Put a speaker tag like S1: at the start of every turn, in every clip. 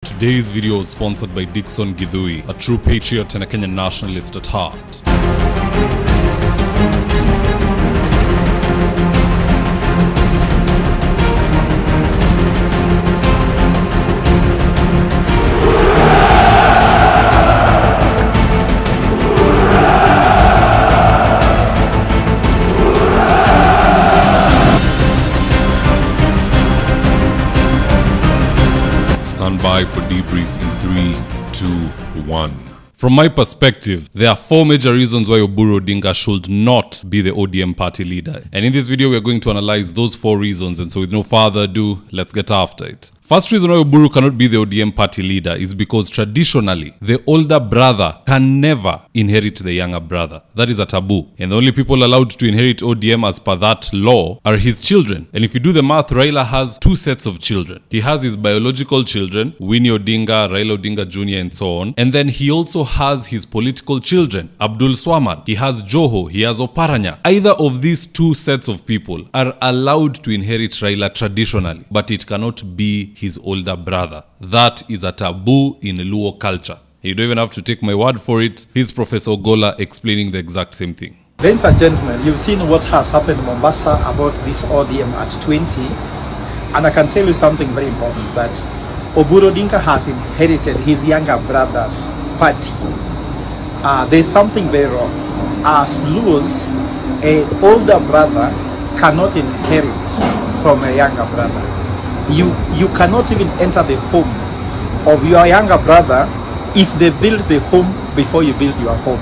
S1: Today's video is sponsored by Dickson Githui, a true patriot and a Kenyan nationalist at heart. Stand by for debrief in 3, 2, 1. From my perspective, there are 4 major reasons why Oburu Odinga should not be the ODM party leader. And in this video, we are going to analyze those 4 reasons. And so with no further ado, let's get after it. First reason why Oburu cannot be the ODM party leader is because traditionally, the older brother can never inherit the younger brother. That is a taboo. And the only people allowed to inherit ODM as per that law are his children. And if you do the math, Raila has 2 sets of children. He has his biological children, Winnie Odinga, Raila Odinga Jr. and so on. And then he also has his political children, Abdul Swamad. He has Joho, he has Oparanya. Either of these 2 sets of people are allowed to inherit Raila traditionally, but it cannot be his older brother. That is a taboo in Luo culture. You don't even have to take my word for it. Here's Professor Ogola explaining the exact same thing.
S2: Ladies and gentlemen, you've seen what has happened in Mombasa about this ODM at 20. And I can tell you something very important, that Oburu Odinga has inherited his younger brother's party. There's something very wrong. As Luos, an older brother cannot inherit from a younger brother. You cannot even enter the home of your younger brother if they build the home before you build your home.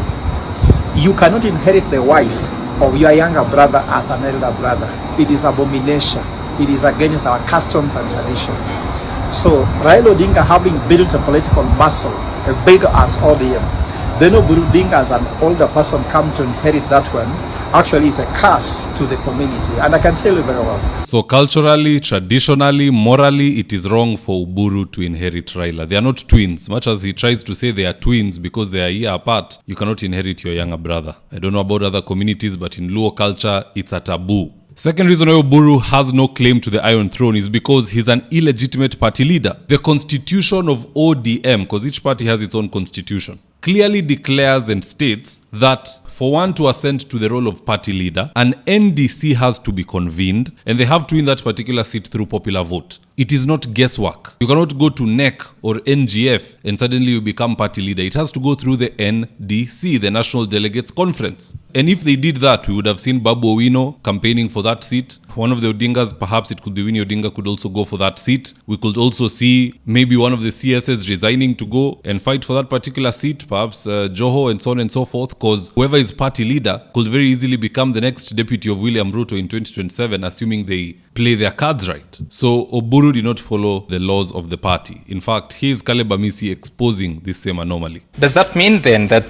S2: You cannot inherit the wife of your younger brother as an elder brother. It is abomination. It is against our customs and tradition. So Raila Odinga, having built a political muscle, a big as ODM, then Oburu Odinga as an older person come to inherit that one, actually is a curse to the community, and I can tell you very well.
S1: So culturally, traditionally, morally, it is wrong for Oburu to inherit Raila. They are not twins. Much as he tries to say they are twins because they are a year apart, you cannot inherit your younger brother. I don't know about other communities, but in Luo culture, it's a taboo. Second reason why Oburu has no claim to the Iron Throne is because he's an illegitimate party leader. The constitution of ODM, because each party has its own constitution, clearly declares and states that for one to ascend to the role of party leader, an NDC has to be convened, and they have to win that particular seat through popular vote. It is not guesswork. You cannot go to NEC or NGF and suddenly you become party leader. It has to go through the NDC, the National Delegates Conference. And if they did that, we would have seen Babu Owino campaigning for that seat. One of the Odingas, perhaps it could be Winnie Odinga, could also go for that seat. We could also see maybe one of the CSs resigning to go and fight for that particular seat, perhaps Joho and so on and so forth, because whoever is party leader could very easily become the next deputy of William Ruto in 2027, assuming they play their cards right. So Oburu did not follow the laws of the party. In fact, he is Caleb Amisi exposing this same anomaly.
S3: Does that mean then that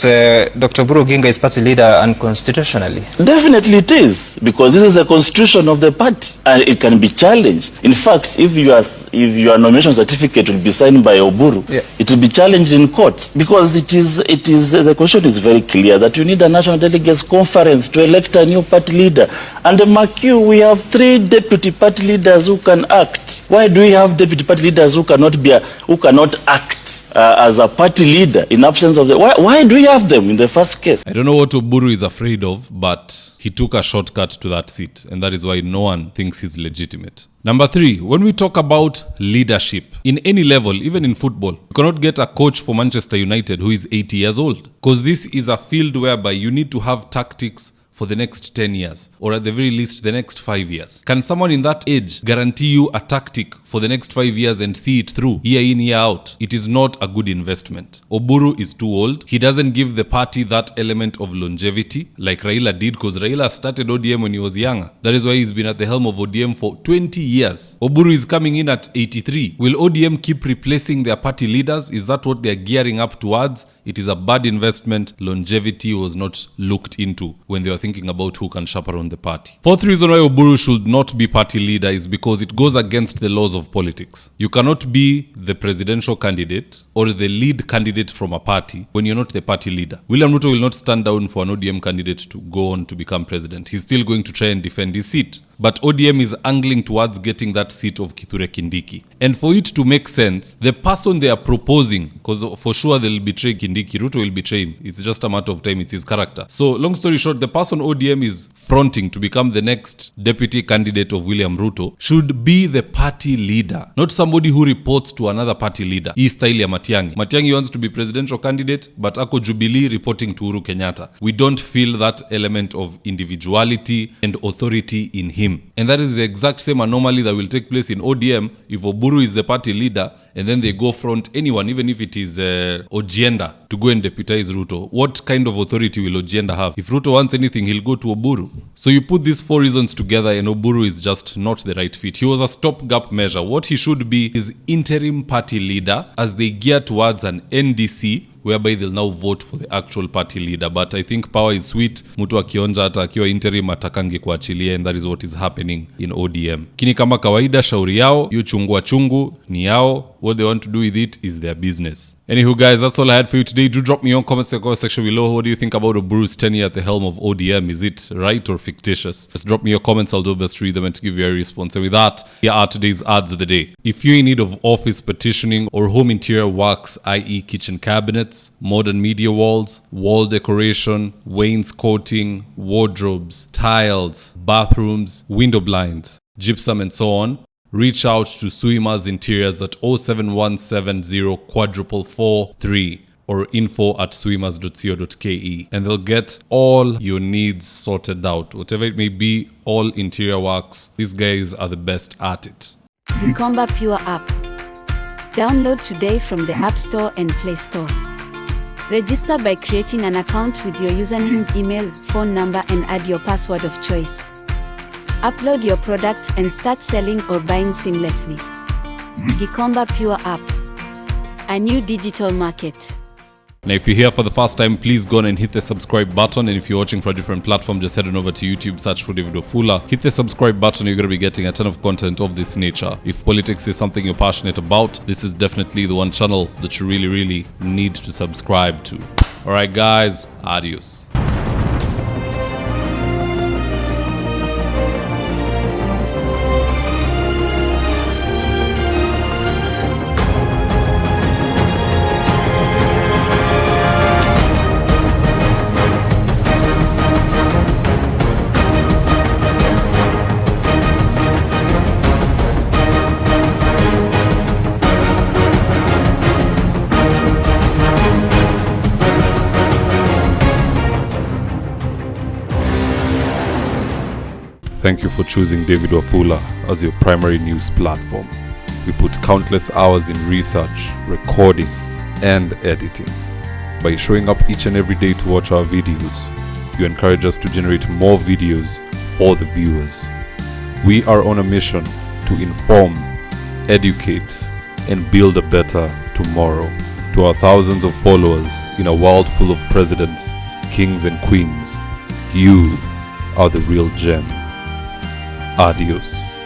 S3: Dr. Oburu Odinga is party leader unconstitutionally?
S4: Definitely it is, because this is the constitution of the party and it can be challenged. In fact, if your nomination certificate will be signed by Oburu, it will be challenged in court, because the constitution is very clear that you need a national delegates conference to elect a new party leader. And mark you, we have 3 deputy party leaders who can act. Why do we have deputy party leaders who cannot act as a party leader in absence of the... Why do we have them in the first case?
S1: I don't know what Oburu is afraid of, but he took a shortcut to that seat, and that is why no one thinks he's legitimate. Number 3, when we talk about leadership, in any level, even in football, you cannot get a coach for Manchester United who is 80 years old, because this is a field whereby you need to have tactics for the next 10 years, or at the very least the next 5 years. Can someone in that age guarantee you a tactic for the next 5 years and see it through, year in, year out? It is not a good investment. Oburu is too old. He doesn't give the party that element of longevity like Raila did, because Raila started ODM when he was younger. That is why he's been at the helm of ODM for 20 years. Oburu is coming in at 83. Will ODM keep replacing their party leaders? Is that what they're gearing up towards? It is a bad investment. Longevity was not looked into when they were thinking about who can chaperone the party. Fourth reason why Oburu should not be party leader is because it goes against the laws of politics. You cannot be the presidential candidate or the lead candidate from a party when you're not the party leader. William Ruto will not stand down for an ODM candidate to go on to become president. He's still going to try and defend his seat. But ODM is angling towards getting that seat of Kithure Kindiki. And for it to make sense, the person they are proposing, because for sure they'll betray Kindiki, Ruto will betray him. It's just a matter of time, it's his character. So long story short, the person ODM is fronting to become the next deputy candidate of William Ruto should be the party leader, not somebody who reports to another party leader. Hii style ya Matiang'i. Matiang'i wants to be presidential candidate, but ako Jubilee reporting to Uhuru Kenyatta. We don't feel that element of individuality and authority in him. And that is the exact same anomaly that will take place in ODM if Oburu is the party leader and then they go front anyone, even if it is Ojienda, to go and deputize Ruto. What kind of authority will Ojienda have? If Ruto wants anything, he'll go to Oburu. So you put these four reasons together and Oburu is just not the right fit. He was a stopgap measure. What he should be is interim party leader as they gear towards an NDC, whereby they'll now vote for the actual party leader. But I think power is sweet. Mtu akionja hata akiwa interim atakangi kuachilia, and that is what is happening in ODM. Kini kama kawaida, shauri yao, yu chungwa chungu ni yao. What they want to do with it is their business. Anywho guys, that's all I had for you today. Do drop me your comments in the comment section below. What do you think about Oburu's tenure at the helm of ODM? Is it right or fictitious? Just drop me your comments. I'll do my best to read them and to give you a response. And with that, here are today's ads of the day. If you're in need of office petitioning or home interior works, i.e. kitchen cabinets, modern media walls, wall decoration, wainscoting, wardrobes, tiles, bathrooms, window blinds, gypsum and so on, reach out to Suima's Interiors at 07170 443 or info@suimas.co.ke, and they'll get all your needs sorted out. Whatever it may be, all interior works. These guys are the best at it.
S5: Gikomba Pure app. Download today from the App Store and Play Store. Register by creating an account with your username, email, phone number, and add your password of choice. Upload your products and start selling or buying seamlessly. Gikomba Pure app. A new digital market.
S1: Now, if you're here for the first time, please go on and hit the subscribe button. And if you're watching for a different platform, just head on over to YouTube, search for David Wafula. Hit the subscribe button, you're going to be getting a ton of content of this nature. If politics is something you're passionate about, this is definitely the one channel that you really need to subscribe to. Alright guys, adios. Thank you for choosing David Wafula as your primary news platform. We put countless hours in research, recording, and editing. By showing up each and every day to watch our videos, you encourage us to generate more videos for the viewers. We are on a mission to inform, educate, and build a better tomorrow. To our thousands of followers in a world full of presidents, kings, and queens, you are the real gem. Adios.